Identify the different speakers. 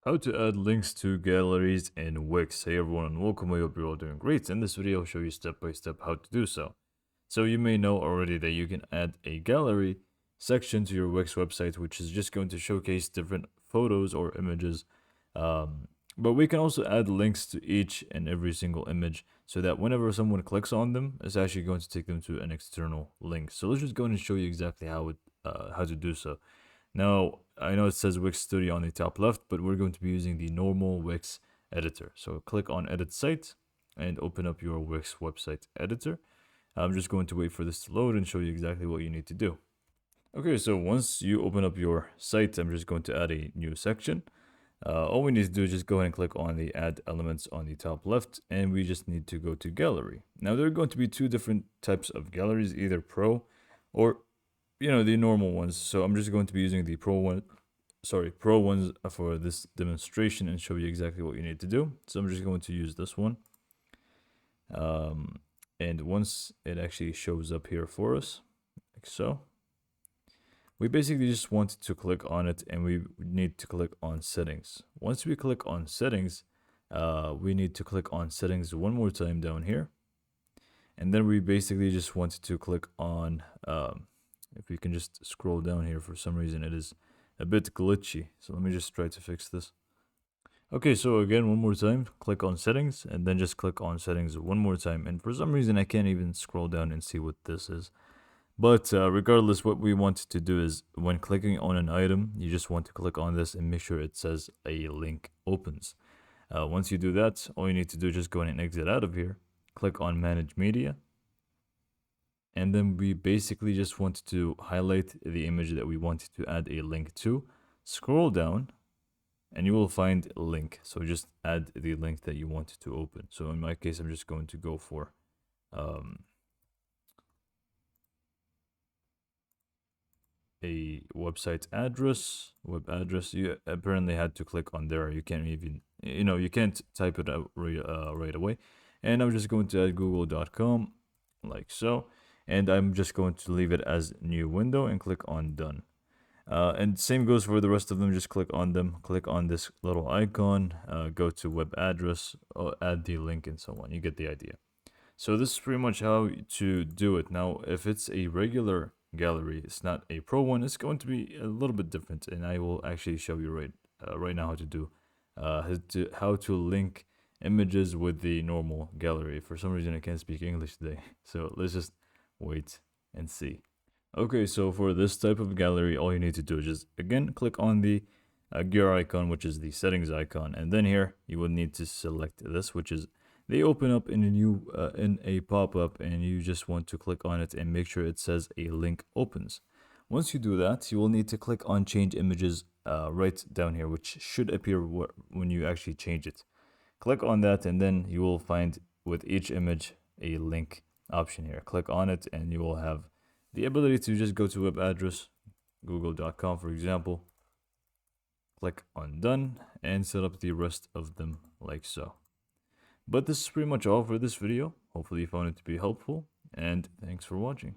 Speaker 1: How to add links to galleries in Wix. Hey everyone, and welcome. I hope you're all doing great. In this video, I'll show you step by step how to do so. So you may know already that you can add a gallery section to your Wix website, which is just going to showcase different photos or images. But we can also add links to each and every single image so that whenever someone clicks on them, it's actually going to take them to an external link. So let's just go and show you exactly how to do so. Now, I know it says Wix Studio on the top left, but we're going to be using the normal Wix editor. So click on Edit Site and open up your Wix website editor. I'm just going to wait for this to load and show you exactly what you need to do. Okay, so once you open up your site, I'm just going to add a new section. All we need to do is just go ahead and click on the add elements on the top left, and we just need to go to gallery. Now, there are going to be two different types of galleries, either pro or the normal ones. So I'm just going to be using the pro ones for this demonstration and show you exactly what you need to do. So I'm just going to use this one. And once it actually shows up here for us, like so, we basically just want to click on it and we need to click on settings. Once we click on settings, we need to click on settings one more time down here. And then we basically just want to click on, if we can just scroll down here, for some reason it is a bit glitchy. So let me just try to fix this. Okay, so again, one more time, click on settings and then just click on settings one more time. And for some reason, I can't even scroll down and see what this is. But regardless, what we want to do is when clicking on an item, you just want to click on this and make sure it says a link opens. Once you do that, all you need to do is just go in and exit out of here. Click on manage media. And then we basically just want to highlight the image that we want to add a link to. Scroll down and you will find a link. So just add the link that you want to open. So in my case, I'm just going to go for a website address, web address. You apparently had to click on there. You can't even, you can't type it out right away. And I'm just going to add google.com like so. And I'm just going to leave it as new window and click on done. And same goes for the rest of them. Just click on them, click on this little icon, go to web address, add the link and so on. You get the idea. So this is pretty much how to do it. Now, if it's a regular gallery, it's not a pro one, it's going to be a little bit different. And I will actually show you right now how to do, how to link images with the normal gallery. For some reason, I can't speak English today. So let's just wait and see. Okay, so for this type of gallery, all you need to do is just, again, click on the gear icon, which is the settings icon. And then here, you will need to select this, which is, they open up in a new, in a pop-up, and you just want to click on it and make sure it says a link opens. Once you do that, you will need to click on change images right down here, which should appear when you actually change it. Click on that, and then you will find with each image a link option here. Click on it, and you will have the ability to just go to web address, google.com for example, click on done, and set up the rest of them like so. But this is pretty much all for this video. Hopefully you found it to be helpful, and thanks for watching.